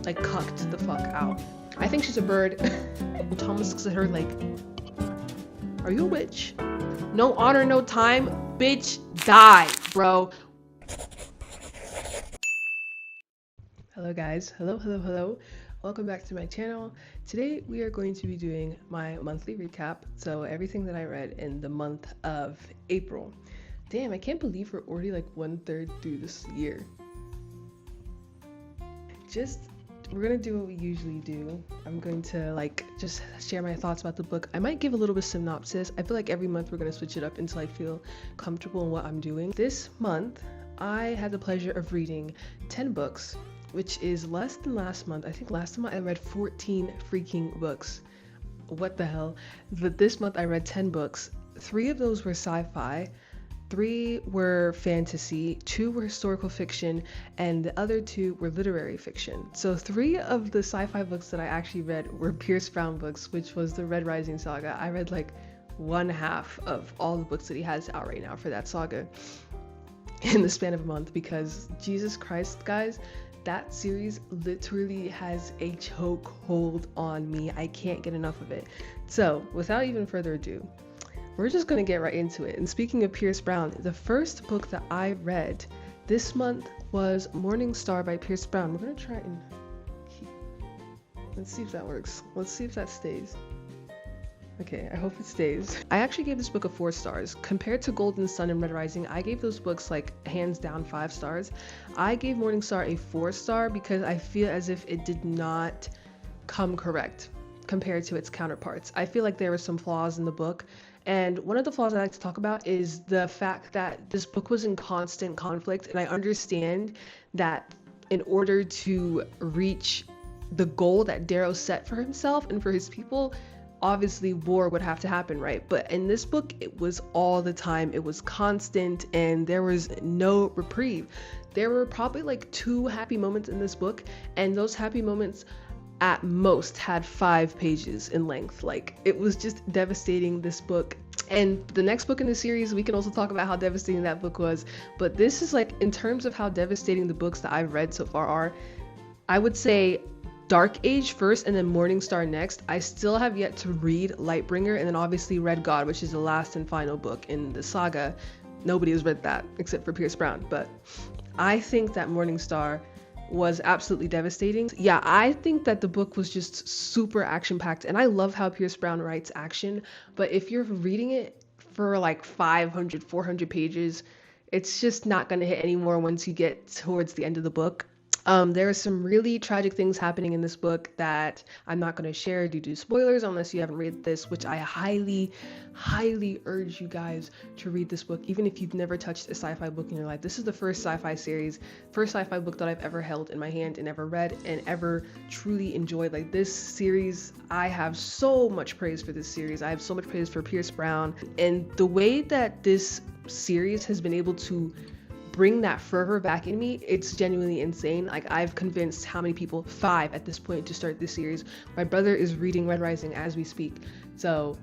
like cucked the fuck out. I think she's a bird. Thomas looks at her like, are you a witch? No honor, no time, bitch, die, bro. Hello guys, hello. Welcome back to my channel. Today we are going to be doing my monthly recap. So everything that I read in the month of April. Damn, I can't believe we're already like 1/3 through this year. We're gonna do what we usually do. I'm going to just share my thoughts about the book. I might give a little bit of synopsis. I feel like every month we're gonna switch it up until I feel comfortable in what I'm doing. This month, I had the pleasure of reading 10 books, which is less than last month. I think last month I read 14 freaking books. What the hell? But this month I read 10 books. 3 of those were sci-fi, 3 were fantasy, 2 were historical fiction, and the other 2 were literary fiction. So 3 of the sci-fi books that I actually read were Pierce Brown books, which was the Red Rising saga. I read like 1/2 of all the books that he has out right now for that saga in the span of a month, because Jesus Christ, guys, that series literally has a chokehold on me. I can't get enough of it. So without even further ado, we're just gonna get right into it. And speaking of Pierce Brown, the first book that I read this month was Morning Star by Pierce Brown. We're gonna try and let's see if that works. Let's see if that stays. Okay, I hope it stays. I actually gave this book a 4 stars. Compared to Golden Sun and Red Rising, I gave those books like hands down 5 stars. I gave Morning Star a 4 star because I feel as if it did not come correct compared to its counterparts. I feel like there were some flaws in the book. And one of the flaws I like to talk about is the fact that this book was in constant conflict. And I understand that in order to reach the goal that Darrow set for himself and for his people, obviously war would have to happen, right? But in this book, it was all the time. It was constant and there was no reprieve. There were probably like 2 happy moments in this book, and those happy moments at most had 5 pages in length. Like, it was just devastating, this book. And the next book in the series, we can also talk about how devastating that book was. But this is like, in terms of how devastating the books that I've read so far are, I would say Dark Age first and then Morning Star next. I still have yet to read Lightbringer, and then obviously Red God, which is the last and final book in the saga. Nobody has read that except for Pierce Brown, but I think that Morning Star was absolutely devastating. Yeah, I think that the book was just super action-packed, and I love how Pierce Brown writes action, but if you're reading it for like 500, 400 pages, it's just not going to hit anymore once you get towards the end of the book. There are some really tragic things happening in this book that I'm not going to share due to spoilers unless you haven't read this, which I highly urge you guys to read this book, even if you've never touched a sci-fi book in your life. This is the first sci-fi book that I've ever held in my hand and ever read and ever truly enjoyed. Like, this series, I have so much praise for this series. I have so much praise for Pierce Brown, and the way that this series has been able to bring that fervor back in me, it's genuinely insane. Like, I've convinced how many people, 5 at this point, to start this series. My brother is reading Red Rising as we speak. So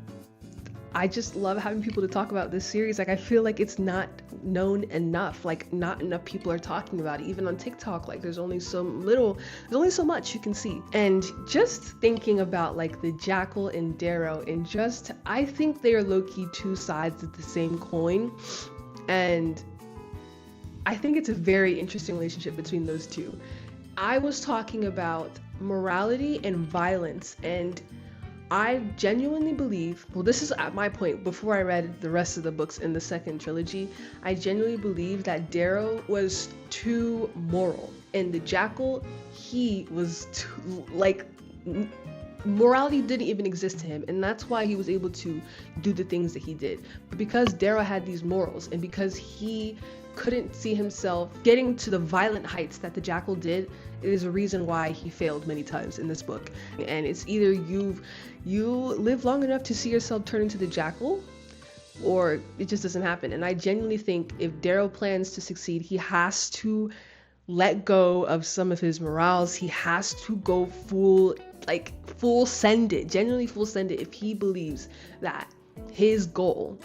I just love having people to talk about this series. Like, I feel like it's not known enough. Like, not enough people are talking about it. Even on TikTok, like, there's only so much you can see. And just thinking about like the Jackal and Darrow, and just, I think they are low-key 2 sides of the same coin. And I think it's a very interesting relationship between those 2. I was talking about morality and violence, and I genuinely believe, well, this is at my point before I read the rest of the books in the second trilogy, I genuinely believe that Darrow was too moral, and the Jackal, he was too, like, morality didn't even exist to him, and that's why he was able to do the things that he did. But because Darrow had these morals, and because he couldn't see himself getting to the violent heights that the Jackal did, it is a reason why he failed many times in this book. And it's either you live long enough to see yourself turn into the Jackal, or it just doesn't happen. And I genuinely think if Darrow plans to succeed, he has to let go of some of his morals. He has to go full send it, genuinely full send it, if he believes that his goal,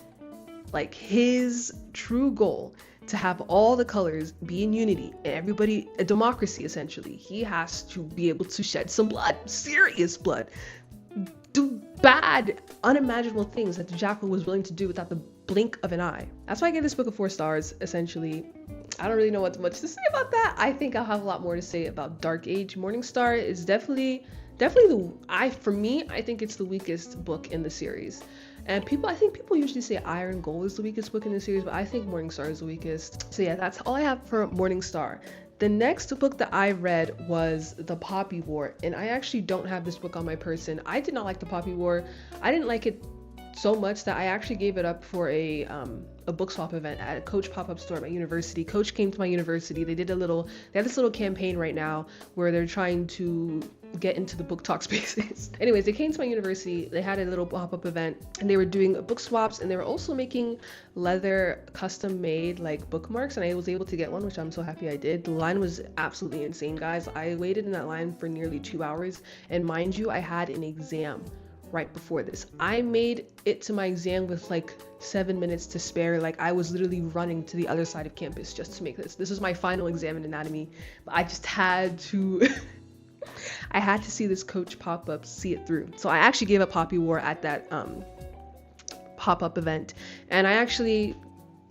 like his true goal, to have all the colors be in unity, everybody, a democracy essentially, he has to be able to shed some blood, serious blood, do bad, unimaginable things that the Jackal was willing to do without the blink of an eye. That's why I gave this book a 4 stars, essentially. I don't really know what much to say about that. I think I'll have a lot more to say about Dark Age. Morningstar is definitely for me, I think it's the weakest book in the series. And I think people usually say Iron Gold is the weakest book in the series, but I think Morningstar is the weakest. So yeah, that's all I have for Morningstar. The next book that I read was The Poppy War, and I actually don't have this book on my person. I did not like The Poppy War. I didn't like it so much that I actually gave it up for a book swap event at a Coach pop-up store at my university. Coach came to my university. They have this little campaign right now where they're trying to get into the book talk spaces. Anyways, they came to my university. They had a little pop-up event and they were doing book swaps, and they were also making leather custom made like bookmarks, and I was able to get one, which I'm so happy I did. The line was absolutely insane, guys. I waited in that line for nearly 2 hours, and mind you, I had an exam right before this. I made it to my exam with like 7 minutes to spare. Like, I was literally running to the other side of campus just to make this. This was my final exam in anatomy, but I just had to I had to see this Coach pop-up, see it through. So I actually gave up Poppy War at that pop-up event, and I actually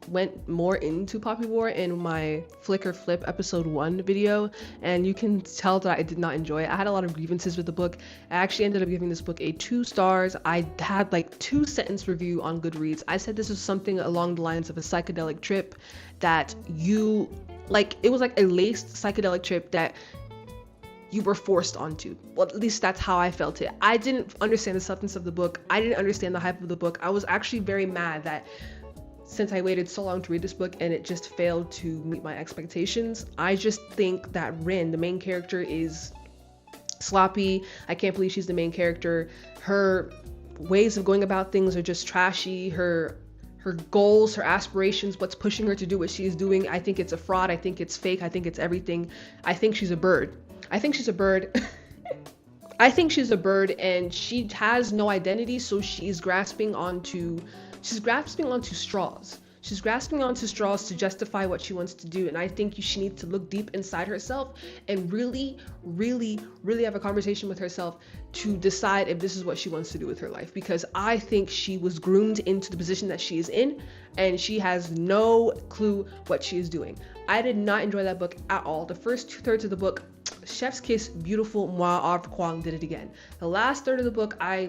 went more into Poppy War in my Flickr Flip episode 1 video, and you can tell that I did not enjoy it. I had a lot of grievances with the book. I actually ended up giving this book a 2 stars. I had like 2-sentence review on Goodreads. I said this was something along the lines of a psychedelic trip that it was like a laced psychedelic trip that you were forced onto. Well, at least that's how I felt it. I didn't understand the substance of the book. I didn't understand the hype of the book. I was actually very mad that since I waited so long to read this book and it just failed to meet my expectations. I just think that Rin, the main character, is sloppy. I can't believe she's the main character. Her ways of going about things are just trashy. Her goals, her aspirations, what's pushing her to do what she's doing, I think it's a fraud. I think it's fake. I think it's everything. I think she's a bird. I think she's a bird. I think she's a bird, and she has no identity, so she's grasping onto straws. She's grasping onto straws to justify what she wants to do, and I think she needs to look deep inside herself and really, really, really have a conversation with herself to decide if this is what she wants to do with her life, because I think she was groomed into the position that she is in, and she has no clue what she is doing. I did not enjoy that book at all. The first 2/3 of the book, chef's kiss, beautiful, moi, au revoir, did it again. The last third of the book, I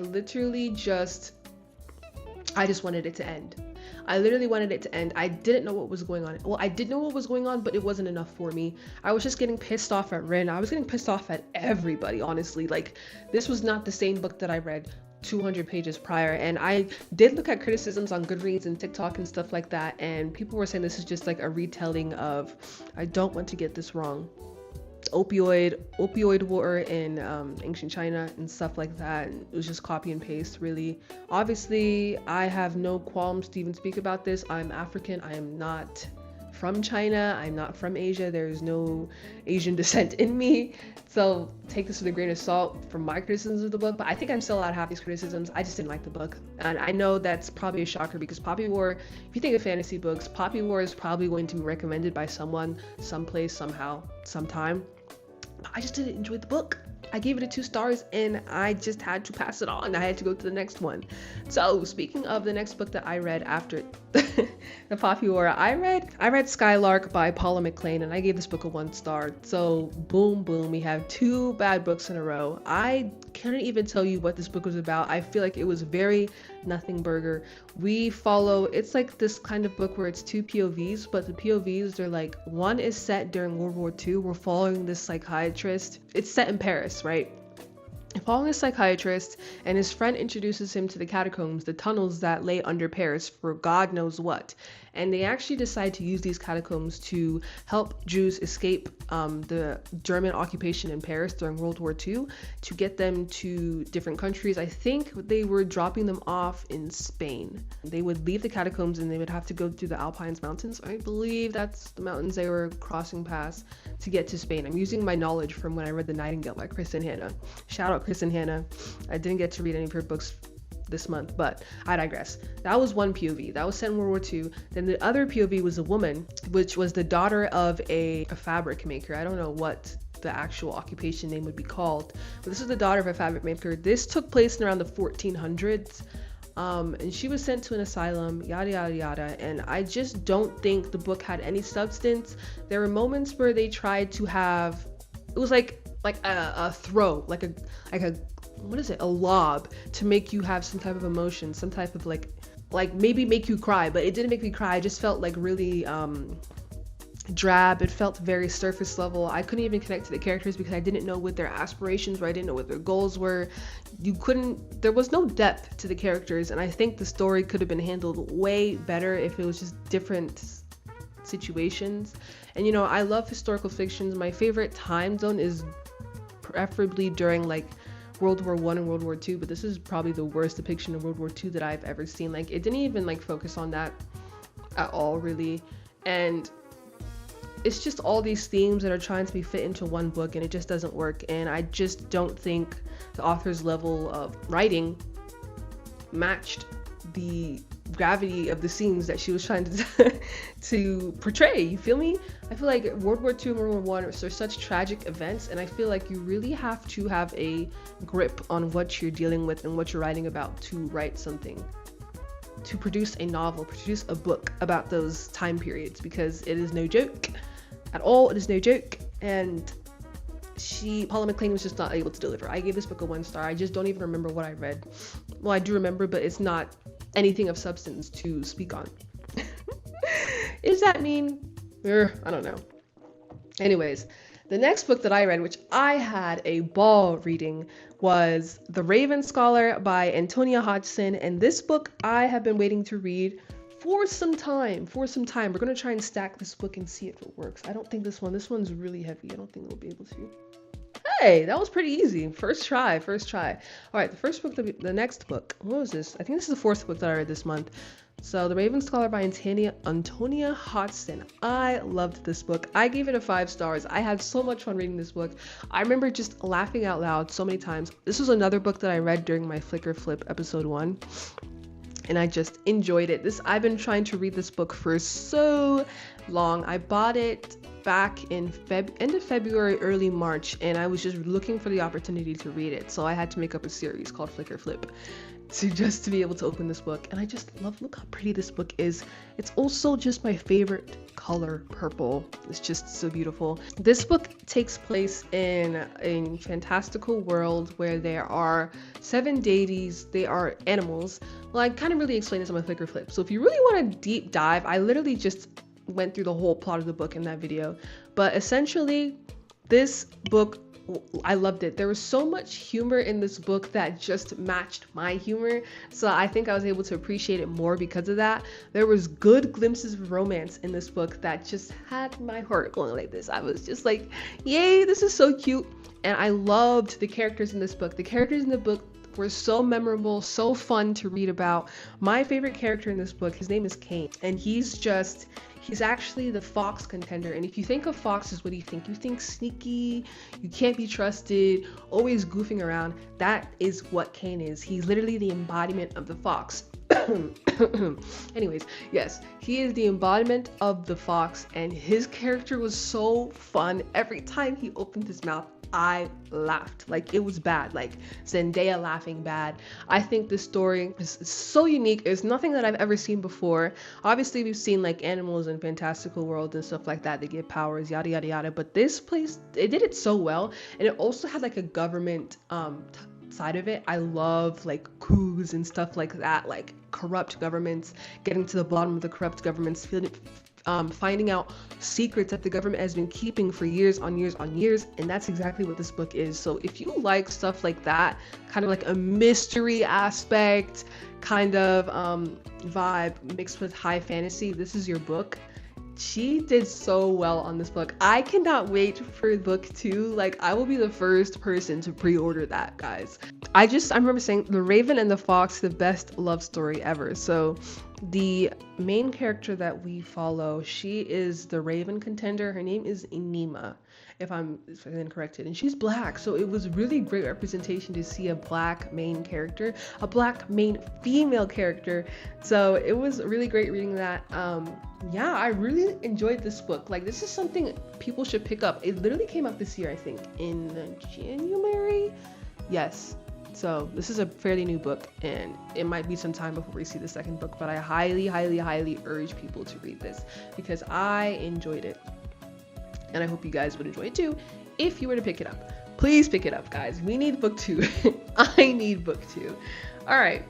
just wanted it to end. I literally wanted it to end. I didn't know what was going on. Well, I did know what was going on, but it wasn't enough for me. I was just getting pissed off at Rin. I was getting pissed off at everybody, honestly. Like, this was not the same book that I read 200 pages prior, and I did look at criticisms on Goodreads and TikTok and stuff like that, and people were saying this is just like a retelling of, I don't want to get this wrong, opioid war in ancient China and stuff like that. And it was just copy and paste, really. Obviously, I have no qualms to even speak about this. I'm African. I am not from China. I'm not from Asia. There's no Asian descent in me. So take this with a grain of salt from my criticisms of the book, but I think I'm still allowed to have these criticisms. I just didn't like the book. And I know that's probably a shocker, because Poppy War, if you think of fantasy books, Poppy War is probably going to be recommended by someone, someplace, somehow, sometime. I just didn't enjoy the book. I gave it a 2 stars, and I just had to pass it on. I had to go to the next one. So speaking of the next book that I read after the Poppy War, I read Skylark by Paula McLean, and I gave this book a 1 star. So boom, we have 2 bad books in a row. I couldn't even tell you what this book was about. I feel like it was very nothing burger. It's like this kind of book where it's 2 POVs, but the POVs, they're like, one is set during World War II. We're following this psychiatrist. It's set in Paris, right? Following a psychiatrist, and his friend introduces him to the catacombs, the tunnels that lay under Paris for God knows what. And they actually decide to use these catacombs to help Jews escape the German occupation in Paris during World War II, to get them to different countries. I think they were dropping them off in Spain. They would leave the catacombs and they would have to go through the Alpine mountains. I believe that's the mountains they were crossing past to get to Spain. I'm using my knowledge from when I read The Nightingale by Kristen Hanna. Shout out Kristen Hanna. I didn't get to read any of her books this month, but I digress. That was one POV. That was set in World War II. Then the other POV was a woman, which was the daughter of a fabric maker. I don't know what the actual occupation name would be called, but this is the daughter of a fabric maker. This took place in around the 1400s. And she was sent to an asylum, yada yada yada, and I just don't think the book had any substance. There were moments where they tried to have, it was like a throw, like a what is it, a lob, to make you have some type of emotion, some type of like maybe make you cry, but it didn't make me cry. I just felt like really drab. It felt very surface level. I couldn't even connect to the characters because I didn't know what their aspirations were. I didn't know what their goals were. There was no depth to the characters, and I think the story could have been handled way better if it was just different situations. And you know, I love historical fictions. My favorite time zone is preferably during like World War I and World War II, but this is probably the worst depiction of World War II that I've ever seen. Like, it didn't even like focus on that at all, really. And it's just all these themes that are trying to be fit into one book, and it just doesn't work. And I just don't think the author's level of writing matched the gravity of the scenes that she was trying to portray. You feel me? I feel like World War II and World War I are such tragic events, and I feel like you really have to have a grip on what you're dealing with and what you're writing about to write something, to produce a novel, produce a book about those time periods, because it is no joke at all. It is no joke. And Paula McLean was just not able to deliver. I gave this book a 1 star. I just don't even remember what I read. Well, I do remember, but it's not anything of substance to speak on. Is that mean? I don't know. Anyways, the next book that I read, which I had a ball reading, was The Raven Scholar by Antonia Hodgson. And this book I have been waiting to read for some time. We're going to try and stack this book and see if it works. I don't think this one's really heavy. I don't think we'll be able to. Hey, that was pretty easy. First try. All right, the next book. What was this? I think this is the 4th book that I read this month. So The Raven Scholar by Antonia Hodgson. I loved this book. I gave it a 5 stars. I had so much fun reading this book. I remember just laughing out loud so many times. This was another book that I read during my Flickr Flip episode 1. And I just enjoyed it. I've been trying to read this book for so long. I bought it back in end of February, early March, and I was just looking for the opportunity to read it. So I had to make up a series called Flickr Flip to be able to open this book. And I just look how pretty this book is. It's also just my favorite color, purple. It's just so beautiful. This book takes place in a fantastical world where there are 7 deities. They are animals. Well, I kind of really explained this on my Flickr Flip. So if you really want to deep dive, I literally just went through the whole plot of the book in that video. But essentially, this book, I loved it. There was so much humor in this book that just matched my humor. So I think I was able to appreciate it more because of that. There was good glimpses of romance in this book that just had my heart going like this. I was just like, yay, this is so cute. And I loved the characters in this book. The characters in the book were so memorable, so fun to read about. My favorite character in this book, his name is Cain, and he's actually the fox contender. And if you think of foxes, what do you think? You think sneaky, you can't be trusted, always goofing around. That is what Cain is. He's literally the embodiment of the fox. Anyways, yes, he is the embodiment of the fox, and his character was so fun. Every time he opened his mouth, I laughed. Like, it was bad. Like Zendaya laughing bad. I think this story is so unique. It's nothing that I've ever seen before. Obviously, we've seen like animals in fantastical worlds and stuff like that. They get powers, yada yada yada. But this place, it did it so well, and it also had like a government side of it. I love like coups and stuff like that, like corrupt governments, getting to the bottom of the corrupt governments, finding out secrets that the government has been keeping for years on years on years. And that's exactly what this book is. So if you like stuff like that, kind of like a mystery aspect kind of vibe mixed with high fantasy, this is your book. She did so well on this book. I cannot wait for book 2. Like, I will be the first person to pre-order that, guys. I remember saying The Raven and the Fox, the best love story ever. So the main character that we follow, she is the Raven contender. Her name is Enima. if I'm incorrected, and she's black, so it was really great representation to see a black main character, a black main female character. So it was really great reading that. Yeah, I really enjoyed this book. Like, this is something people should pick up. It literally came out this year, I think, in January. Yes. So this is a fairly new book, and it might be some time before we see the second book, but I highly, highly, highly urge people to read this because I enjoyed it. And I hope you guys would enjoy it too if you were to pick it up. Please pick it up, guys. We need book 2. I need book 2. All right.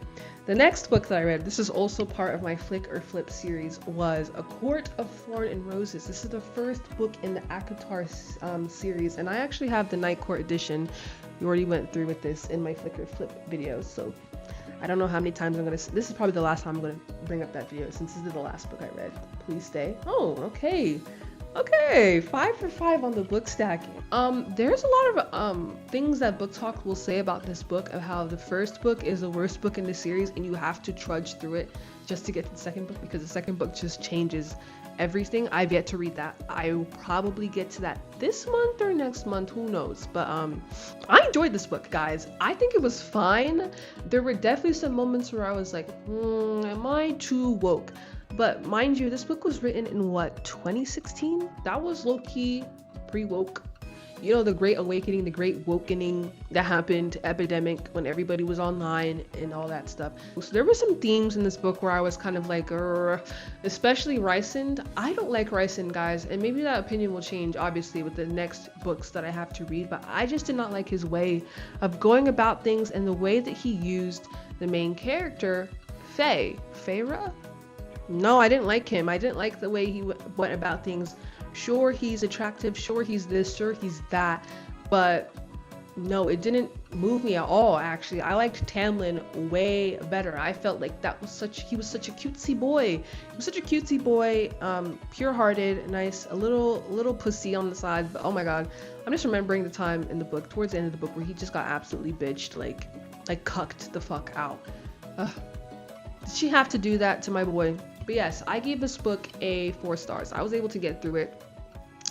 The next book that I read, this is also part of my Flick or Flip series, was A Court of Thorn and Roses. This is the first book in the Akatar series, and I actually have the Night Court edition. We already went through with this in my Flick or Flip videos, so I don't know how many times I'm gonna. This is probably the last time I'm gonna bring up that video since this is the last book I read. Please stay. Oh, okay. Okay, 5 for 5 on the book stacking. There's a lot of things that Book Talk will say about this book, of how the first book is the worst book in the series and you have to trudge through it just to get to the second book, because the second book just changes everything. I've yet to read that. I will probably get to that this month or next month, who knows. But I enjoyed this book, guys. I think it was fine. There were definitely some moments where I was like, am I too woke? But mind you, this book was written in what, 2016? That was low-key pre-woke. You know, the Great Awakening, the Great Wokening that happened, epidemic, when everybody was online and all that stuff. So there were some themes in this book where I was kind of like, especially Rysand. I don't like Rysand, guys, and maybe that opinion will change, obviously, with the next books that I have to read, but I just did not like his way of going about things and the way that he used the main character, Feyre? No, I didn't like him. I didn't like the way he went about things. Sure, he's attractive. Sure, he's this. Sure, he's that. But no, it didn't move me at all, actually. I liked Tamlin way better. I felt like he was such a cutesy boy. He was such a cutesy boy, pure-hearted, nice, a little pussy on the side. But oh my god, I'm just remembering the time in the book, towards the end of the book, where he just got absolutely bitched, like cucked the fuck out. Ugh. Did she have to do that to my boy? But yes, I gave this book a 4 stars. I was able to get through it.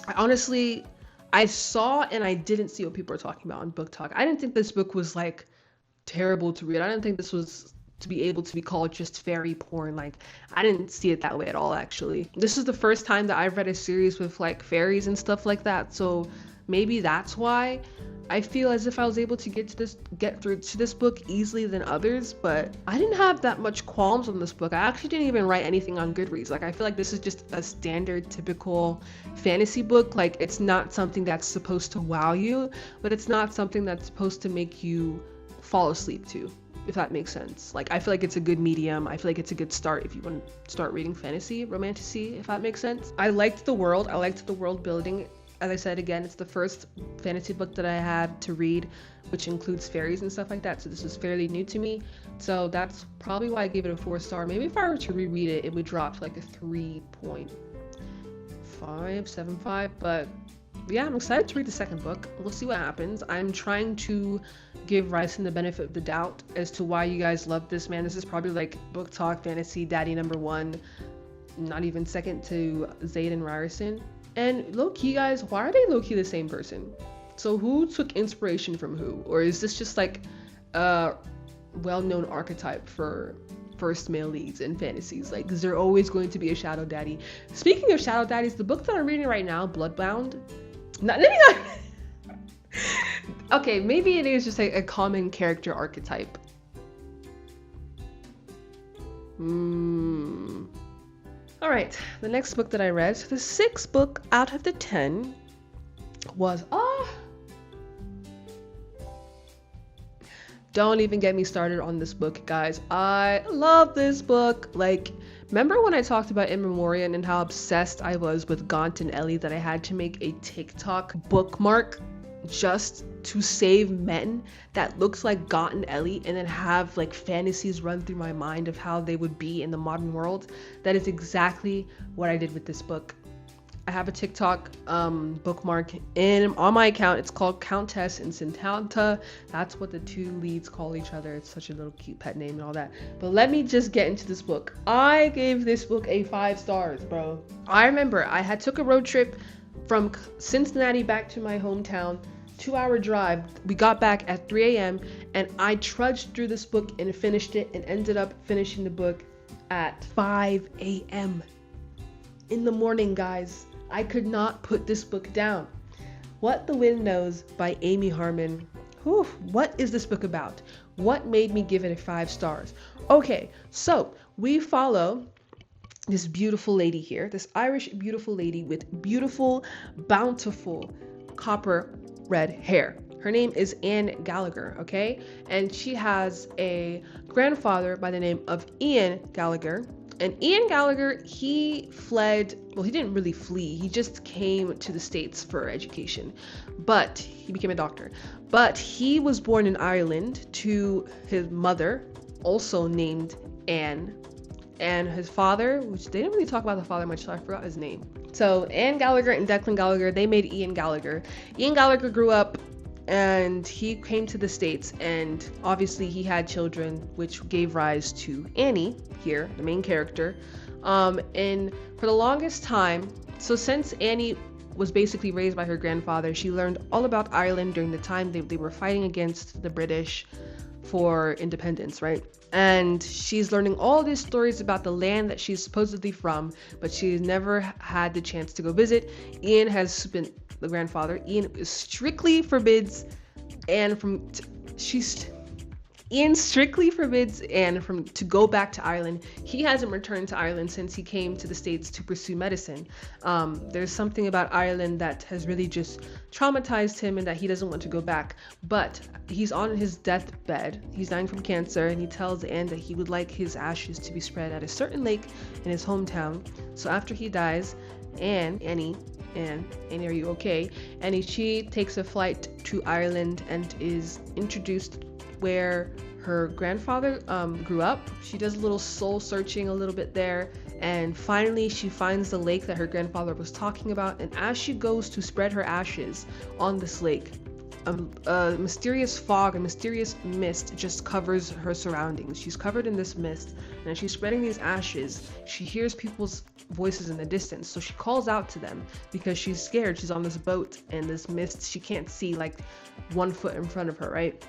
I saw and I didn't see what people were talking about on Book Talk. I didn't think this book was like terrible to read. I didn't think this was to be able to be called just fairy porn. Like, I didn't see it that way at all, actually. This is the first time that I've read a series with like fairies and stuff like that, so maybe that's why I feel as if I was able to get through to this book easily than others. But I didn't have that much qualms on this book. I actually didn't even write anything on Goodreads. Like, I feel like this is just a standard, typical fantasy book. Like, it's not something that's supposed to wow you, but it's not something that's supposed to make you fall asleep to, if that makes sense. Like, I feel like it's a good medium. I feel like it's a good start if you want to start reading fantasy, romantasy, if that makes sense. I liked the world. I liked the world building. As I said, again, it's the first fantasy book that I had to read, which includes fairies and stuff like that. So this is fairly new to me. So that's probably why I gave it a 4 star. Maybe if I were to reread it, it would drop to like a 3.575. But yeah, I'm excited to read the second book. We'll see what happens. I'm trying to give Rysand the benefit of the doubt as to why you guys love this man. This is probably like Book Talk Fantasy Daddy #1, not even second to Zaid and Ryerson. And low-key, guys, why are they low-key the same person? So who took inspiration from who? Or is this just like a well-known archetype for first male leads in fantasies? Like, is there always going to be a shadow daddy? Speaking of shadow daddies, the book that I'm reading right now, Bloodbound, okay, maybe it is just like a common character archetype. All right, the next book that I read, so the 6th book out of the 10 was, don't even get me started on this book, guys. I love this book. Like, remember when I talked about In Memoriam and how obsessed I was with Gaunt and Ellie that I had to make a TikTok bookmark just to save men that looks like Gaunt and Ellie, and then have like fantasies run through my mind of how they would be in the modern world? That is exactly what I did with this book. I have a TikTok bookmark on my account. It's called Countess and Sintanta. That's what the 2 leads call each other. It's such a little cute pet name and all that. But let me just get into this book. I gave this book a 5 stars, bro. I remember I had took a road trip from Cincinnati back to my hometown, 2-hour drive. We got back at 3 a.m. and I trudged through this book and finished it and ended up finishing the book at 5 a.m. in the morning, guys. I could not put this book down. What the Wind Knows by Amy Harmon. Whew, what is this book about? What made me give it 5 stars? Okay, so we follow this beautiful lady here, this Irish beautiful lady with beautiful, bountiful, copper red hair. Her name is Anne Gallagher, okay? And she has a grandfather by the name of Ian Gallagher. And Ian Gallagher, he fled, well, he didn't really flee. He just came to the States for education, but he became a doctor. But he was born in Ireland to his mother, also named Anne, and his father, which they didn't really talk about the father much, so I forgot his name. So Anne Gallagher and Declan Gallagher, they made Ian Gallagher. Ian Gallagher grew up and he came to the States, and obviously he had children, which gave rise to Annie here, the main character. And for the longest time, so since Annie was basically raised by her grandfather, she learned all about Ireland during the time they were fighting against the British for independence, right? And she's learning all these stories about the land that she's supposedly from, but she's never had the chance to go visit. Ian has been the grandfather. Ian strictly forbids Anne Ian strictly forbids Anne to go back to Ireland. He hasn't returned to Ireland since he came to the States to pursue medicine. There's something about Ireland that has really just traumatized him and that he doesn't want to go back. But he's on his deathbed. He's dying from cancer, and he tells Anne that he would like his ashes to be spread at a certain lake in his hometown. So after he dies, Annie, are you okay? Annie, she takes a flight to Ireland and is introduced where her grandfather grew up. She does a little soul searching a little bit there, and finally she finds the lake that her grandfather was talking about. And as she goes to spread her ashes on this lake, a mysterious fog, a mysterious mist just covers her surroundings. She's covered in this mist, and as she's spreading these ashes, she hears people's voices in the distance. So she calls out to them because she's scared. She's on this boat and this mist, she can't see like 1 foot in front of her, right?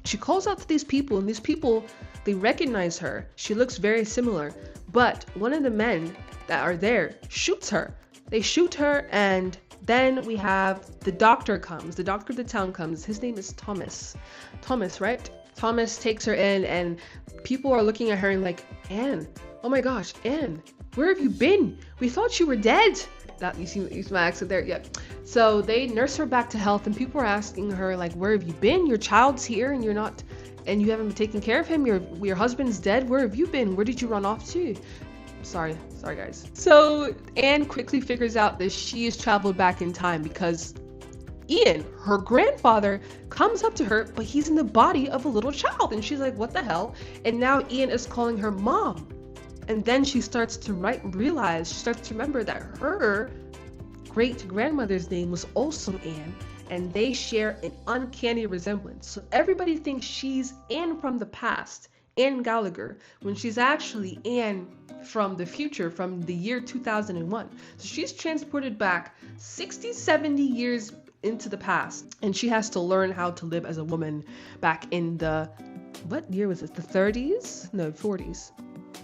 She calls out to these people, and these people, they recognize her. She looks very similar, but one of the men that are there shoots her. They shoot her, and then we have the doctor comes. The doctor of the town comes. His name is Thomas. Thomas, right? Thomas takes her in, and people are looking at her and like, Anne, oh my gosh, Anne, where have you been? We thought you were dead. That you see my accent there, yeah. So they nurse her back to health, and people are asking her like, where have you been? Your child's here, and you haven't been taking care of him. Your husband's dead. Where have you been? Where did you run off to? Sorry guys. So Anne quickly figures out that she has traveled back in time because Ian, her grandfather, comes up to her, but he's in the body of a little child, and she's like, what the hell? And now Ian is calling her mom. And then she starts to remember that her great-grandmother's name was also Anne, and they share an uncanny resemblance. So everybody thinks she's Anne from the past, Anne Gallagher, when she's actually Anne from the future, from the year 2001. So she's transported back 60, 70 years into the past, and she has to learn how to live as a woman back in the, what year was it? The 30s? No, 40s.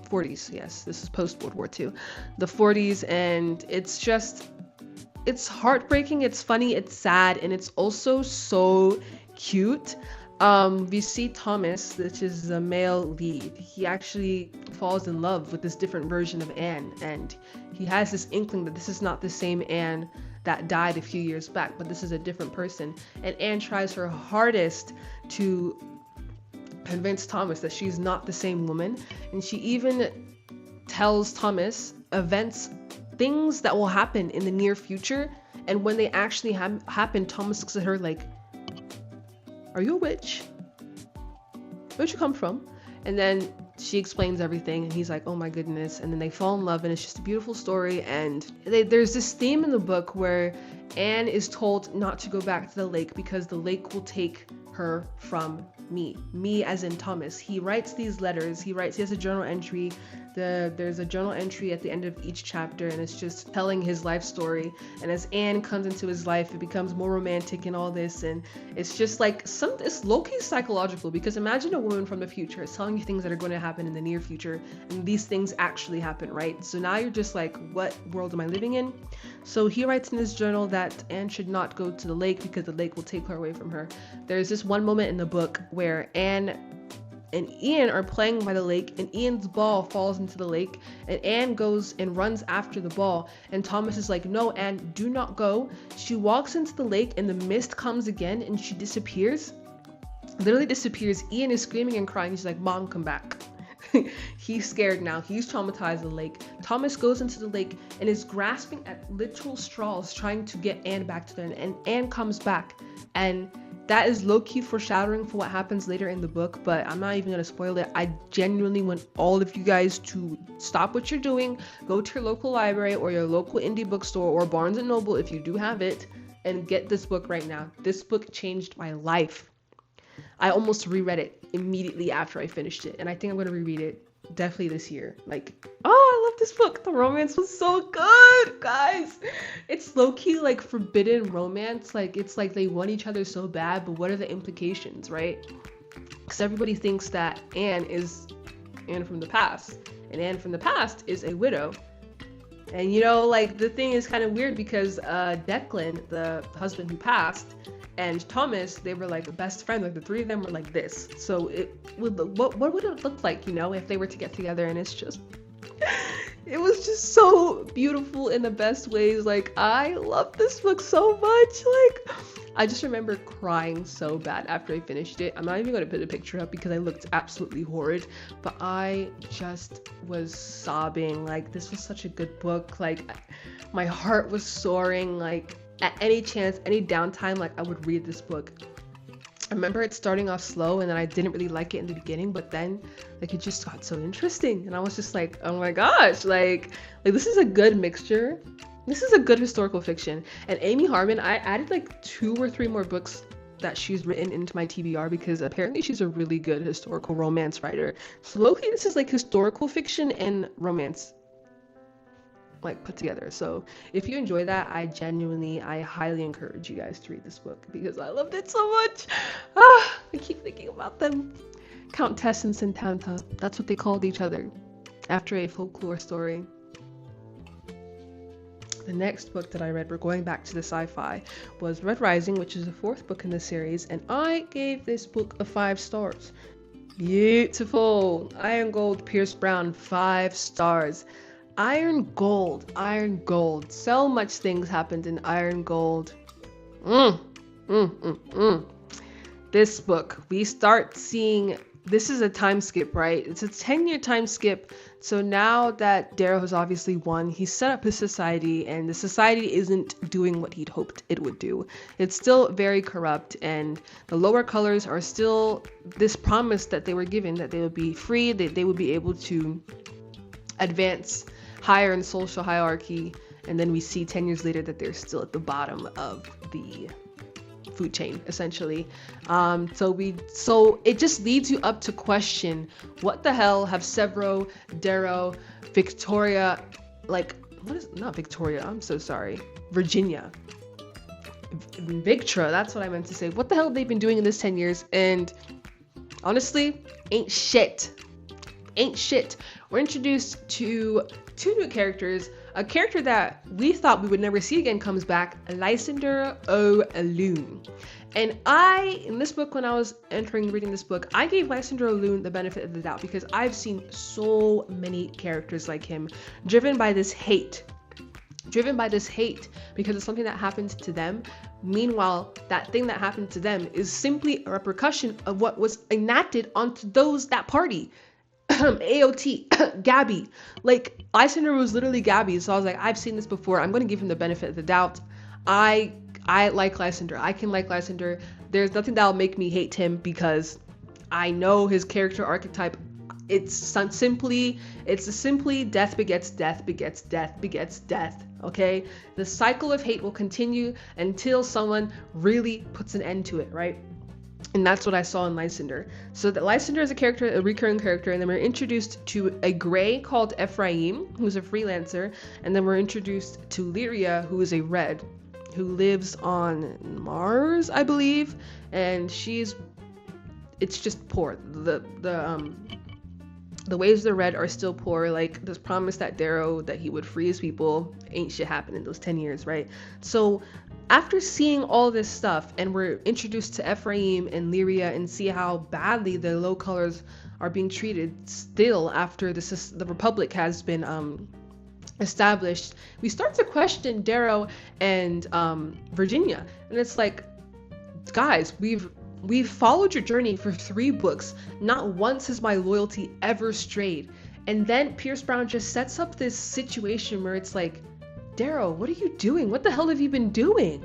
40s, yes, this is post World War II, the 40s, and it's heartbreaking, it's funny, it's sad, and it's also so cute. We see Thomas, which is the male lead. He actually falls in love with this different version of Anne, and he has this inkling that this is not the same Anne that died a few years back, but this is a different person. And Anne tries her hardest to convince Thomas that she's not the same woman, and she even tells Thomas things that will happen in the near future, and when they actually happen, Thomas looks at her like, are you a witch? Where'd you come from? And then she explains everything, and he's like, oh my goodness. And then they fall in love, and it's just a beautiful story. And there's this theme in the book where Anne is told not to go back to the lake because the lake will take her from me as in Thomas. He writes these letters. He has a journal entry There's a journal entry at the end of each chapter, and it's just telling his life story. And as Anne comes into his life, it becomes more romantic and all this, and it's just like it's low-key psychological, because imagine a woman from the future is telling you things that are going to happen in the near future, and these things actually happen, right? So now you're just like, what world am I living in? So he writes in his journal that Anne should not go to the lake because the lake will take her away from her. There's this one moment in the book where Anne and Ian are playing by the lake, and Ian's ball falls into the lake, and Anne goes and runs after the ball, and Thomas is like, no, Anne, do not go. She walks into the lake, and the mist comes again, and she disappears, literally disappears. Ian is screaming and crying. He's like, Mom, come back. He's scared now. He's traumatized of the lake. Thomas goes into the lake and is grasping at literal straws trying to get Anne back to them, and Anne comes back, and that is low-key foreshadowing for what happens later in the book, but I'm not even going to spoil it. I genuinely want all of you guys to stop what you're doing, go to your local library or your local indie bookstore or Barnes & Noble if you do have it, and get this book right now. This book changed my life. I almost reread it immediately after I finished it, and I think I'm going to reread it definitely this year. Like, oh, I love this book. The romance was so good, guys. It's low-key like forbidden romance. Like, it's like they want each other so bad, but what are the implications, right? Because everybody thinks that Anne is Anne from the past, and Anne from the past is a widow. And you know, like, the thing is kind of weird because Declan, the husband who passed, and Thomas, they were like best friends. Like, the three of them were like this. So what would it look like, you know, if they were to get together? And it's just, it was just so beautiful in the best ways. Like, I love this book so much. Like, I just remember crying so bad after I finished it. I'm not even going to put a picture up because I looked absolutely horrid, but I just was sobbing. Like, this was such a good book. Like, my heart was soaring. Like, at any chance, any downtime, like, I would read this book. I remember it starting off slow, and then I didn't really like it in the beginning, but then, like, it just got so interesting, and I was just like, oh my gosh, like this is a good mixture. This is a good historical fiction. And Amy Harmon, I added like 2 or 3 more books that she's written into my TBR because apparently she's a really good historical romance writer. So low-key, this is like historical fiction and romance, like, put together. So if you enjoy that, I highly encourage you guys to read this book because I loved it so much. I keep thinking about them. Countess and Santanta, that's what they called each other after a folklore story. The next book that I read, we're going back to the sci-fi, was Red Rising, which is the 4th book in the series, and I gave this book a 5 stars. Beautiful. Iron Gold, Pierce Brown, 5 stars. Iron Gold. So much things happened in Iron Gold. This book, we start seeing, this is a time skip, right? It's a 10-year time skip. So now that Darrow has obviously won, he set up his society, and the society isn't doing what he'd hoped it would do. It's still very corrupt, and the lower colors are still this promise that they were given, that they would be free, that they would be able to advance higher in social hierarchy, and then we see 10 years later that they're still at the bottom of the food chain, essentially. So it just leads you up to question, what the hell have Severo, Darrow, Victoria, like, what is, not Victoria, I'm so sorry, Virginia, Victra, that's what I meant to say. What the hell have they been doing in this 10 years? And honestly, ain't shit. We're introduced to 2 new characters. A character that we thought we would never see again comes back, Lysander O'Loon. And in this book, when I was reading this book, I gave Lysander O'Loon the benefit of the doubt because I've seen so many characters like him driven by this hate because it's something that happened to them. Meanwhile, that thing that happened to them is simply a repercussion of what was enacted onto that party. AOT, Gabby. Like, Lysander was literally Gabby, so I was like, I've seen this before. I'm going to give him the benefit of the doubt. I like Lysander. I can like Lysander. There's nothing that'll make me hate him because I know his character archetype. It's simply death begets death begets death begets death. Okay? The cycle of hate will continue until someone really puts an end to it, right? And that's what I saw in Lysander. So that Lysander is a character, a recurring character, and then we're introduced to a gray called Ephraim, who's a freelancer, and then we're introduced to Lyria, who is a red, who lives on Mars, I believe, and it's just poor. The waves of the red are still poor. Like, this promise that Darrow that he would free his people, ain't shit happened in those 10 years, right? So after seeing all this stuff, and we're introduced to Ephraim and Lyria and see how badly the low colors are being treated still after the Republic has been established, we start to question Darrow and Virginia. And it's like, guys, we've followed your journey for 3 books. Not once has my loyalty ever strayed. And then Pierce Brown just sets up this situation where it's like, Darrow, what are you doing? What the hell have you been doing?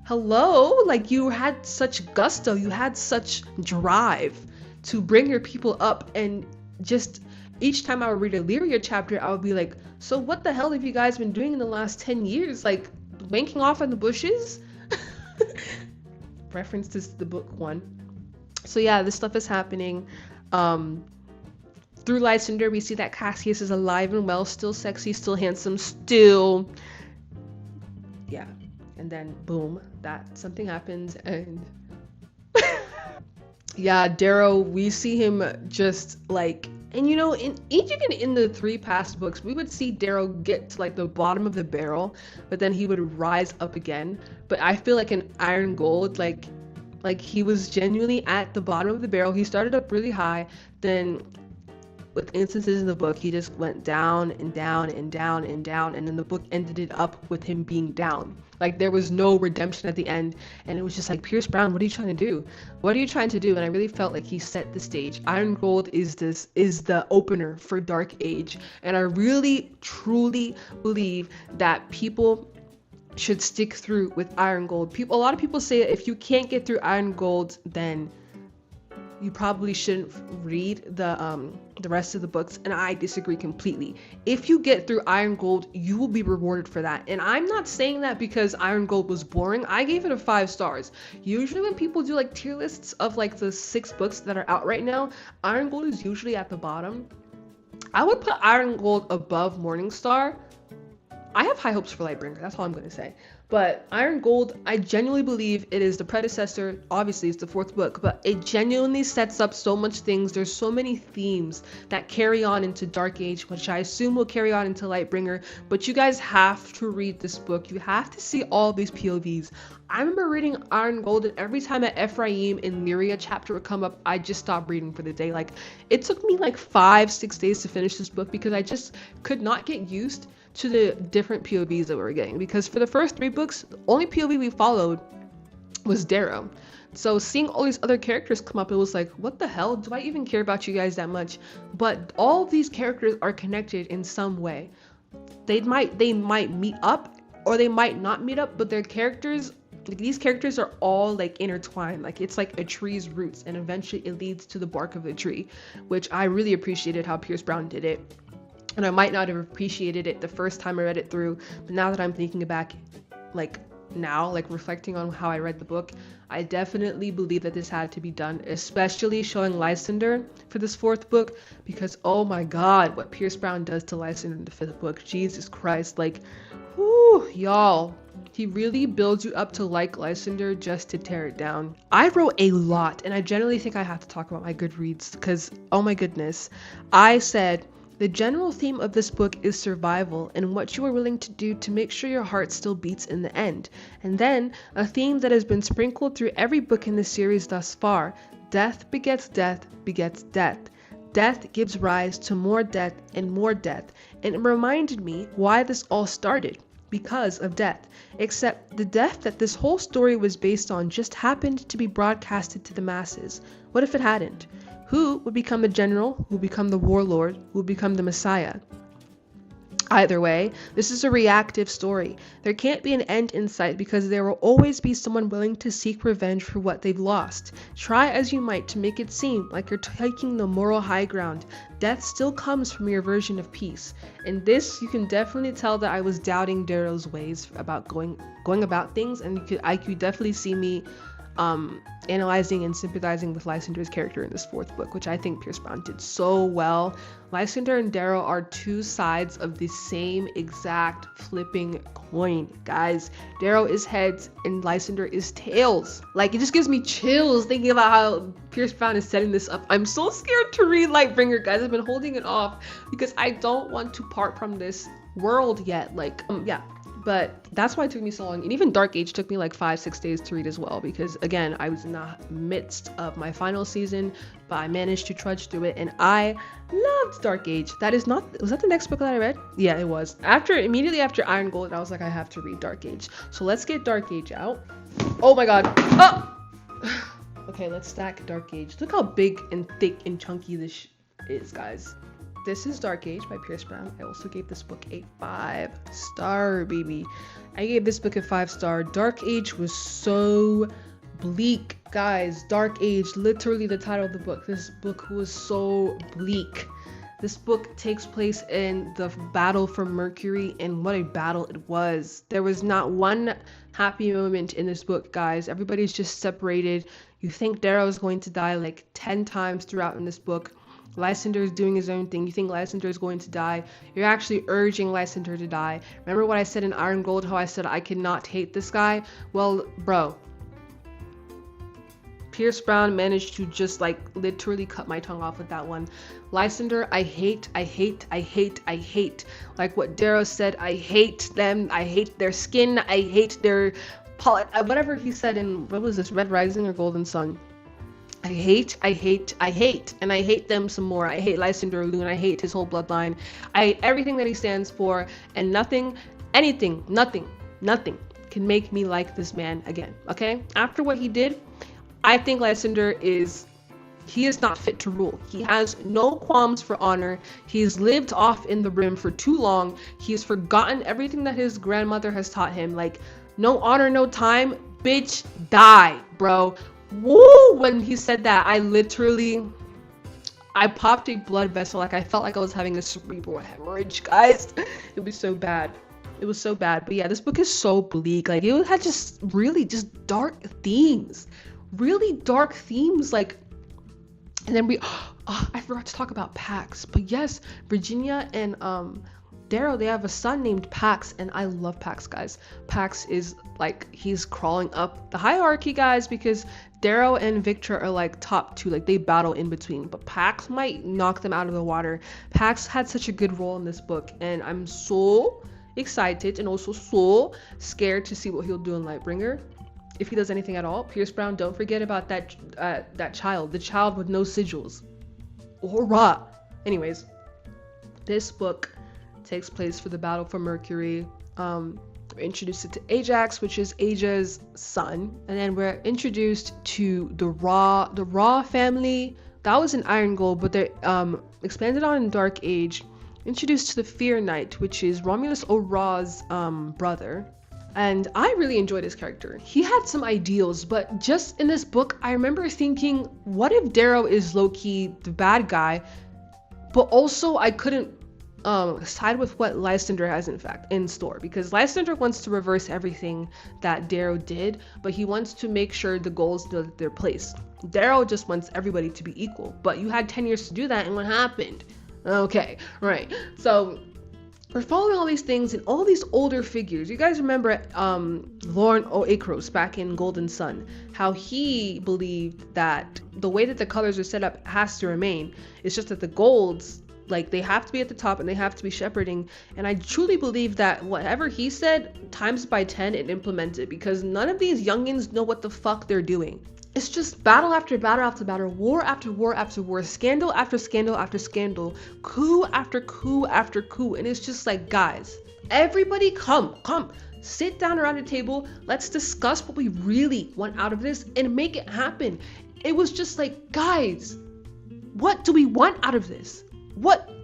Hello? Like, you had such gusto, you had such drive to bring your people up, and just each time I would read a Lyria chapter, I would be like, so what the hell have you guys been doing in the last 10 years? Like, wanking off in the bushes? Reference to the book 1. So yeah, this stuff is happening. Through Lysander, we see that Cassius is alive and well, still sexy, still handsome, still... Yeah. And then, boom, something happens, and... Yeah, Darrow, we see him just, like... And you know, even in the 3 past books, we would see Darrow get to, like, the bottom of the barrel, but then he would rise up again. But I feel like in Iron Gold, like he was genuinely at the bottom of the barrel. He started up really high, then... with instances in the book, he just went down and down and down and down, and then the book ended it up with him being down. Like, there was no redemption at the end, and it was just like, Pierce Brown, what are you trying to do? What are you trying to do? And I really felt like he set the stage. Iron Gold is the opener for Dark Age, and I really, truly believe that people should stick through with Iron Gold. A lot of people say that if you can't get through Iron Gold, then you probably shouldn't read the rest of the books, and I disagree completely. If you get through Iron Gold, you will be rewarded for that. And I'm not saying that because Iron Gold was boring. I gave it a 5 stars. Usually when people do like tier lists of like the 6 books that are out right now, Iron Gold is usually at the bottom. I would put Iron Gold above Morningstar. I have high hopes for Lightbringer, that's all I'm going to say. But Iron Gold, I genuinely believe it is the predecessor. Obviously, it's the 4th book, but it genuinely sets up so much things. There's so many themes that carry on into Dark Age, which I assume will carry on into Lightbringer. But you guys have to read this book. You have to see all these POVs. I remember reading Iron Gold, and every time an Ephraim and Lyria chapter would come up, I just stopped reading for the day. Like, it took me like 5-6 days to finish this book because I just could not get used to the different POVs that we were getting, because for the first 3 books, the only POV we followed was Darrow. So seeing all these other characters come up, it was like, what the hell? Do I even care about you guys that much? But all these characters are connected in some way. They might meet up, or they might not meet up, but their characters, like, these characters are all like intertwined. Like, it's like a tree's roots, and eventually it leads to the bark of the tree, which I really appreciated how Pierce Brown did it. And I might not have appreciated it the first time I read it through, but now that I'm thinking back, like now, like reflecting on how I read the book, I definitely believe that this had to be done, especially showing Lysander for this 4th book, because oh my god, what Pierce Brown does to Lysander in the 5th book, Jesus Christ, like, whoo, y'all. He really builds you up to like Lysander just to tear it down. I wrote a lot, and I generally think I have to talk about my Goodreads, because oh my goodness, I said, the general theme of this book is survival and what you are willing to do to make sure your heart still beats in the end. And then, a theme that has been sprinkled through every book in the series thus far: death begets death begets death. Death gives rise to more death and more death. And it reminded me why this all started. Because of death. Except the death that this whole story was based on just happened to be broadcasted to the masses. What if it hadn't? Who would become the general? Who would become the warlord? Who would become the messiah? Either way, this is a reactive story. There can't be an end in sight because there will always be someone willing to seek revenge for what they've lost. Try as you might to make it seem like you're taking the moral high ground, death still comes from your version of peace. In this, you can definitely tell that I was doubting Darrow's ways about going about things, and I could definitely see me analyzing and sympathizing with Lysander's character in this fourth book, which I think Pierce Brown did so well. Lysander and Darrow are two sides of the same exact flipping coin, guys. Darrow is heads and Lysander is tails. Like, it just gives me chills thinking about how Pierce Brown is setting this up. I'm so scared to read Lightbringer, guys. I've been holding it off because I don't want to part from this world yet. Like, yeah. But that's why it took me so long. And even Dark Age took me like 5-6 days to read as well, because again, I was in the midst of my final season, but I managed to trudge through it and I loved Dark Age. Was that the next book that I read? Yeah, it was. Immediately after Iron Gold, I was like, I have to read Dark Age. So let's get Dark Age out. Oh my god. Oh! Okay, let's stack Dark Age. Look how big and thick and chunky this is, guys. This is Dark Age by Pierce Brown. I also gave this book a 5-star, baby. I gave this book a 5-star. Dark Age was so bleak, guys. Dark Age, literally the title of the book. This book was so bleak. This book takes place in the battle for Mercury, and what a battle it was. There was not one happy moment in this book, guys. Everybody's just separated. You think Darrow is going to die like 10 times throughout in this book. Lysander is doing his own thing. You think Lysander is going to die. You're actually urging Lysander to die. Remember what I said in Iron Gold, how I said I cannot hate this guy? Well, bro, Pierce Brown managed to just like literally cut my tongue off with that one. Lysander, I hate. Like what Darrow said, I hate them. I hate their skin. I hate their whatever he said in, what was this, Red Rising or Golden Sun? I hate, and I hate them some more. I hate Lysander Loon. I hate his whole bloodline. I hate everything that he stands for, and nothing can make me like this man again, okay? After what he did, I think Lysander is not fit to rule. He has no qualms for honor. He's lived off in the rim for too long. He's forgotten everything that his grandmother has taught him. Like, no honor, no time, bitch, die, bro. Woo! When he said that, I popped a blood vessel. Like, I felt like I was having a cerebral hemorrhage, guys. It was so bad. But yeah, this book is so bleak. Like, it had just really just dark themes. Like, and then I forgot to talk about Pax. But yes, Virginia and Darrow, they have a son named Pax, and I love Pax, guys. Pax is like, he's crawling up the hierarchy, guys, because Darrow and Victor are like top two, like they battle in between, but Pax might knock them out of the water. Pax had such a good role in this book, and I'm so excited and also so scared to see what he'll do in Lightbringer, if he does anything at all. Pierce Brown, don't forget about that child, the child with no sigils. Hurrah! Anyways, this book takes place for the battle for Mercury. We're introduced to Ajax, which is Asia's son, and then we're introduced to the Raw family. That was in Iron Gold, but they're expanded on in Dark Age. Introduced to the Fear Knight, which is Romulus O'Raw's brother. And I really enjoyed his character. He had some ideals, but just in this book, I remember thinking, what if Darrow is low-key the bad guy, but also I couldn't side with what Lysander has in store, because Lysander wants to reverse everything that Darrow did, but he wants to make sure the goals know their place. Darrow just wants everybody to be equal, but you had 10 years to do that, and what happened? Okay, right. So we're following all these things and all these older figures. You guys remember Lauren Akros back in Golden Sun, how he believed that the way that the colors are set up has to remain. It's just that the golds, like, they have to be at the top and they have to be shepherding. And I truly believe that whatever he said times by 10 and implemented, because none of these youngins know what the fuck they're doing. It's just battle after battle after battle, war after war after war, scandal after scandal after scandal, coup after coup after coup. And it's just like, guys, everybody come, sit down around the table. Let's discuss what we really want out of this and make it happen. It was just like, guys, what do we want out of this? What do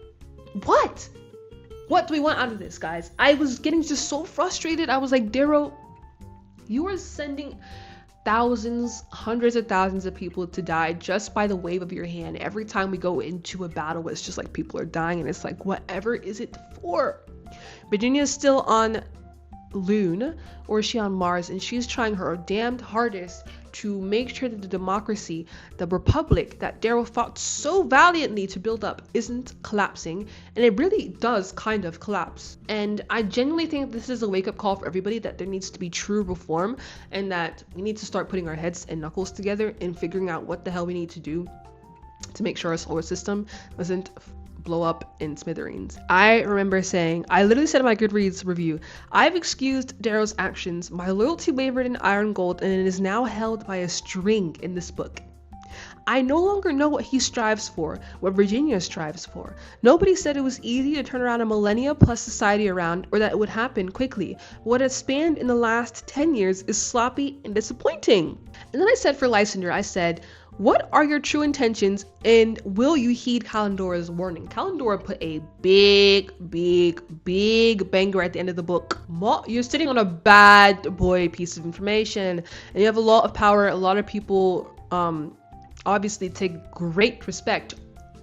we want out of this, guys? I was getting just so frustrated. I was like, Darrow, you are sending thousands, hundreds of thousands of people to die just by the wave of your hand. Every time we go into a battle, it's just like people are dying, and it's like, whatever is it for? Virginia's still on Lune, or is she on Mars? And she's trying her damned hardest to make sure that the democracy, the republic that Darrow fought so valiantly to build up, isn't collapsing. And it really does kind of collapse. And I genuinely think this is a wake-up call for everybody, that there needs to be true reform, and that we need to start putting our heads and knuckles together and figuring out what the hell we need to do to make sure our solar system doesn't blow up in smithereens. I remember saying, I literally said in my Goodreads review, I've excused Darrow's actions. My loyalty wavered in iron gold, and it is now held by a string in this book. I no longer know what he strives for, what Virginia strives for. Nobody said it was easy to turn around a millennia plus society around, or that it would happen quickly. What has spanned in the last 10 years is sloppy and disappointing. And then I said for Lysander, I said, what are your true intentions, and will you heed Kalandora's warning? Kalandora put a big banger at the end of the book. You're sitting on a bad boy piece of information, and you have a lot of power. A lot of people obviously take great respect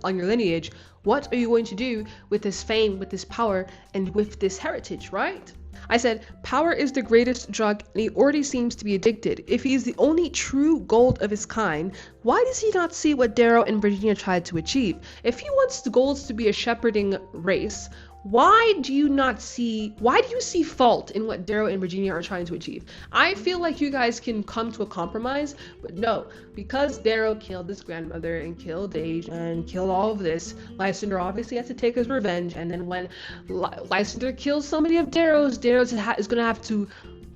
on your lineage. What are you going to do with this fame, with this power, and with this heritage, right? I said, power is the greatest drug, and he already seems to be addicted. If he is the only true gold of his kind, why does he not see what Darrow and Virginia tried to achieve? If he wants the golds to be a shepherding race, why do you see fault in what Darrow and Virginia are trying to achieve? I feel like you guys can come to a compromise, but no, because Darrow killed his grandmother and killed Age and killed all of this, Lysander obviously has to take his revenge, and then when Lysander kills somebody of Darrow's, Darrow is going to have to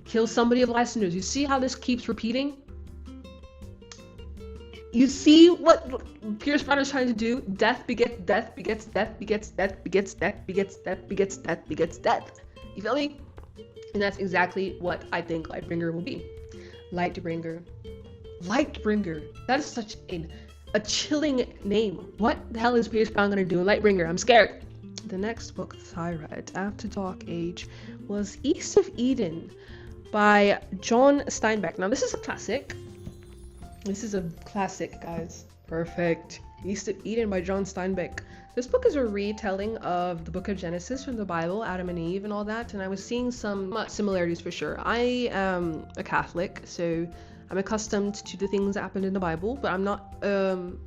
kill somebody of Lysander's. You see how this keeps repeating? You see what Pierce Browner's trying to do? Death begets death, begets death, begets death, begets death, begets death, begets death, begets death. You feel me? And that's exactly what I think Lightbringer will be. Lightbringer. Lightbringer. That is such a chilling name. What the hell is Pierce Brown gonna do in Lightbringer? I'm scared. The next book that I read after Dark Age was East of Eden by John Steinbeck. Now this is a classic. This is a classic, guys. Perfect. East of Eden by John Steinbeck. This book is a retelling of the book of Genesis from the Bible, Adam and Eve and all that, and I was seeing some similarities for sure. I am a Catholic, so I'm accustomed to the things that happened in the Bible, but I'm not an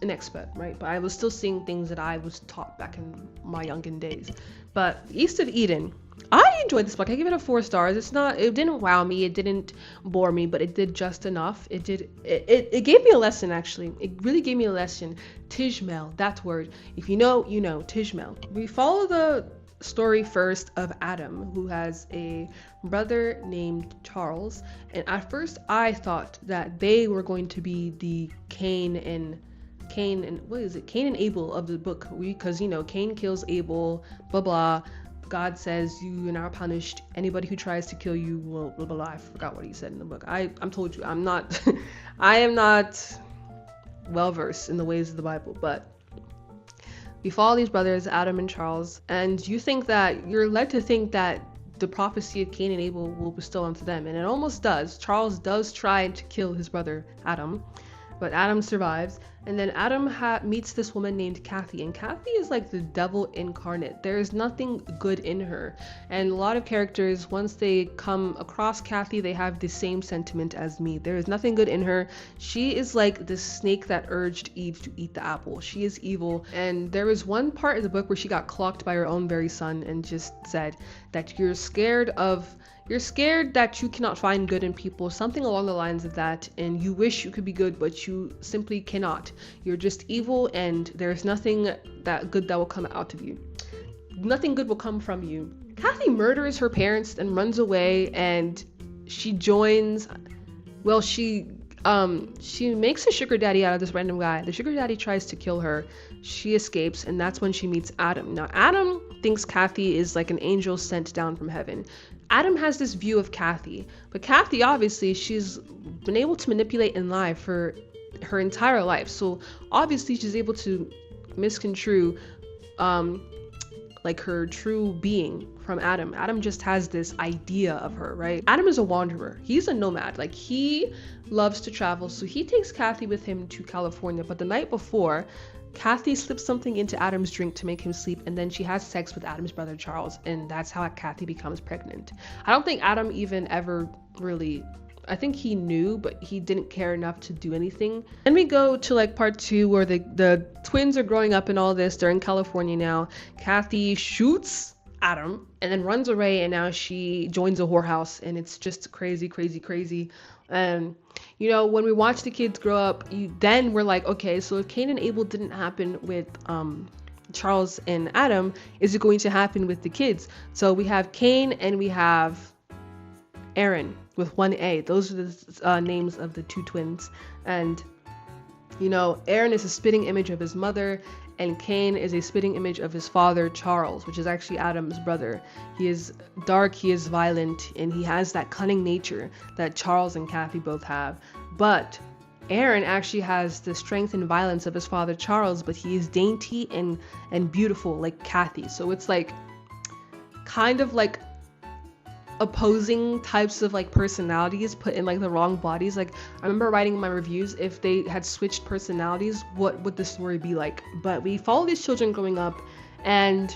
expert, right? But I was still seeing things that I was taught back in my youngin' days. But East of Eden, I enjoyed this book. I give it 4 stars. It didn't wow me, it didn't bore me, but it did just enough. It gave me a lesson, actually. It really gave me a lesson. Tishmel, that word. If you know, you know, Tishmel. We follow the story first of Adam, who has a brother named Charles, and at first I thought that they were going to be the Cain and Abel of the book, because Cain kills Abel, blah blah. God says you are now punished. Anybody who tries to kill you will blah blah blah. I forgot what he said in the book. I'm told you I'm not I am not well versed in the ways of the Bible, but we follow these brothers, Adam and Charles, and you're led to think that the prophecy of Cain and Abel will bestow onto them, and it almost does. Charles does try to kill his brother Adam, but Adam survives, and then Adam meets this woman named Kathy, and Kathy is like the devil incarnate. There is nothing good in her, and a lot of characters, once they come across Kathy, they have the same sentiment as me. There is nothing good in her. She is like the snake that urged Eve to eat the apple. She is evil, and there was one part of the book where she got clocked by her own very son and just said that you're scared that you cannot find good in people, something along the lines of that, and you wish you could be good, but you simply cannot. You're just evil, and there's nothing that good that will come out of you. Nothing good will come from you. Kathy murders her parents and runs away, and she makes a sugar daddy out of this random guy. The sugar daddy tries to kill her. She escapes, and that's when she meets Adam. Now, Adam thinks Kathy is like an angel sent down from heaven. Adam has this view of Kathy, but Kathy, obviously, she's been able to manipulate and lie for her entire life. So obviously she's able to misconstrue like her true being from Adam. Adam just has this idea of her, right? Adam is a wanderer. He's a nomad. Like, he loves to travel, so he takes Kathy with him to California. But the night before, Kathy slips something into Adam's drink to make him sleep, and then she has sex with Adam's brother Charles, and that's how Kathy becomes pregnant. I don't think Adam even ever really, I think he knew, but he didn't care enough to do anything. Then we go to like part 2 where the twins are growing up and all this. They're in California now. Kathy shoots Adam and then runs away, and now she joins a whorehouse, and it's just crazy, crazy, crazy. And you know, when we watch the kids grow up, then we're like, okay, so if Cain and Abel didn't happen with Charles and Adam, is it going to happen with the kids? So we have Cain and we have Aaron with one A. Those are the names of the 2 twins. And you know, Aaron is a spitting image of his mother, and Cain is a spitting image of his father Charles, which is actually Adam's brother. He is dark, he is violent, and he has that cunning nature that Charles and Kathy both have. But Aaron actually has the strength and violence of his father Charles, but he is dainty and beautiful like Kathy. So it's like kind of like opposing types of like personalities put in like the wrong bodies. Like I remember writing in my reviews, if they had switched personalities, what would the story be like? But we follow these children growing up, and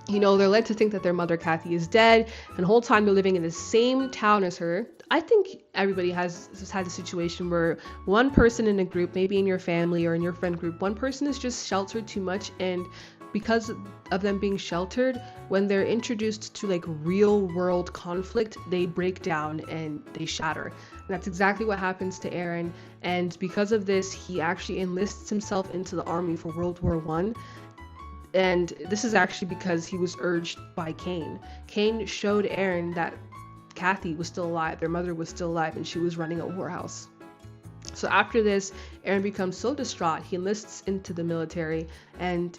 you know, they're led to think that their mother Kathy is dead, and the whole time they're living in the same town as her. I think everybody has had a situation where one person in a group, maybe in your family or in your friend group, one person is just sheltered too much, and because of them being sheltered, when they're introduced to like real world conflict, they break down and they shatter. And that's exactly what happens to Aaron. And because of this, he actually enlists himself into the army for World War I. And this is actually because he was urged by Cain. Cain showed Aaron that Kathy was still alive, their mother was still alive, and she was running a whorehouse. So after this, Aaron becomes so distraught, he enlists into the military, and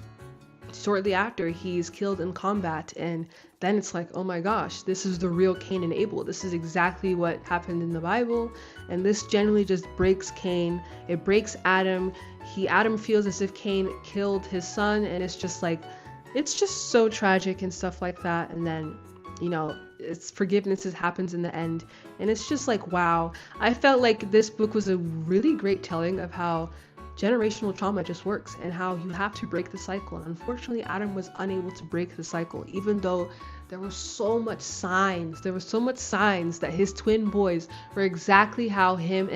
shortly after, he's killed in combat. And then it's like, oh my gosh, this is the real Cain and Abel. This is exactly what happened in the Bible. And this generally just breaks Cain. It breaks Adam. Adam feels as if Cain killed his son, and it's just like, it's just so tragic and stuff like that. And then, you know, it's forgiveness happens in the end, and it's just like, wow. I felt like this book was a really great telling of how generational trauma just works and how you have to break the cycle. And unfortunately, Adam was unable to break the cycle, even though there were so much signs that his twin boys were exactly how him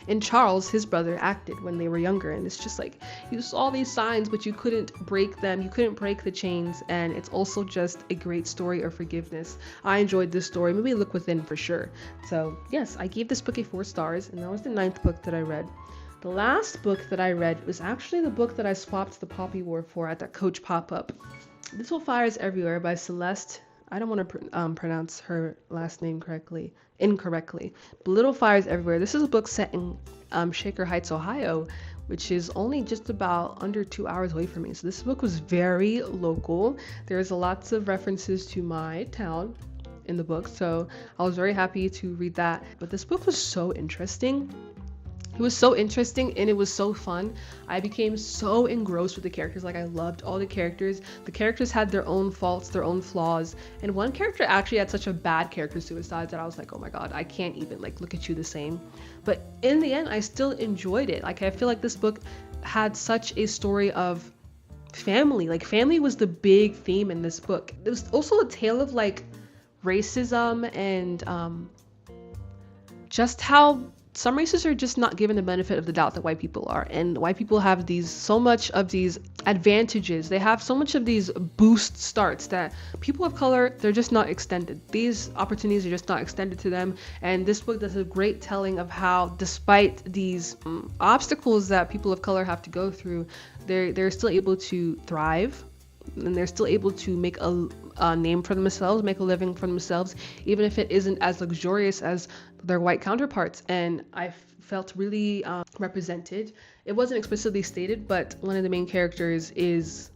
and Charles, his brother, acted when they were younger. And it's just like, you saw these signs, but you couldn't break them. You couldn't break the chains. And it's also just a great story of forgiveness. I enjoyed this story. Maybe Look Within for sure. So yes, I gave this book a 4 stars, and that was the 9th book that I read. The last book that I read was actually the book that I swapped the Poppy War for at that Coach pop-up. Little Fires Everywhere by Celeste. I don't want to pronounce her last name incorrectly. But Little Fires Everywhere. This is a book set in Shaker Heights, Ohio, which is only just about under 2 hours away from me. So this book was very local. There's lots of references to my town in the book, so I was very happy to read that. But this book was so interesting. It was so interesting, and it was so fun. I became so engrossed with the characters. Like, I loved all the characters. The characters had their own faults, their own flaws, and one character actually had such a bad character suicide that I was like, oh my god, I can't even like look at you the same. But in the end, I still enjoyed it. Like, I feel like this book had such a story of family. Like, family was the big theme in this book. It was also a tale of like racism and just how some races are just not given the benefit of the doubt that white people are, and white people have so much of these advantages. They have so much of these boost starts that people of color, they're just not extended. These opportunities are just not extended to them. And this book does a great telling of how, despite these obstacles that people of color have to go through, they're still able to thrive, and they're still able to make a name for themselves, make a living for themselves, even if it isn't as luxurious as their white counterparts. And I felt really represented. It wasn't explicitly stated, but one of the main characters is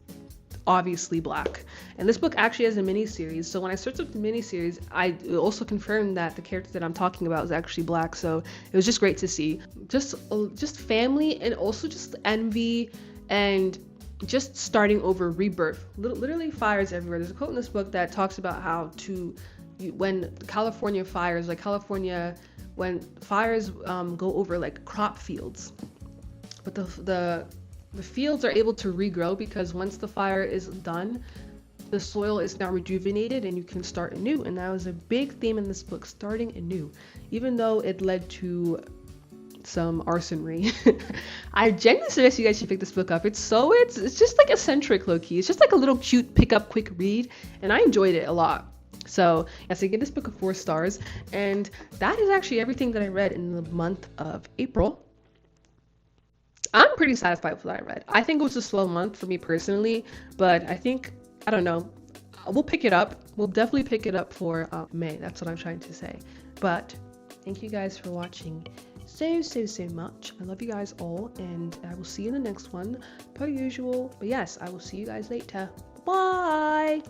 obviously black. And this book actually has a mini-series. So when I searched up the mini-series, I also confirmed that the character that I'm talking about is actually black. So it was just great to see. Just family, and also just envy, and just starting over, rebirth. Literally fires everywhere. There's a quote in this book that talks about how when California fires, when fires go over like crop fields, but the fields are able to regrow because once the fire is done, the soil is now rejuvenated and you can start anew. And that was a big theme in this book, starting anew, even though it led to some arsonry. I genuinely suggest you guys should pick this book up. It's just like eccentric, low-key. It's just like a little cute pick up quick read, and I enjoyed it a lot. So yes, I give this book a 4 stars, and that is actually everything that I read in the month of April. I'm pretty satisfied with what I read. I think it was a slow month for me personally, but I don't know, we'll pick it up. We'll definitely pick it up for May. That's what I'm trying to say. But thank you guys for watching so much. I love you guys all, and I will see you in the next one per usual. But yes, I will see you guys later. Bye.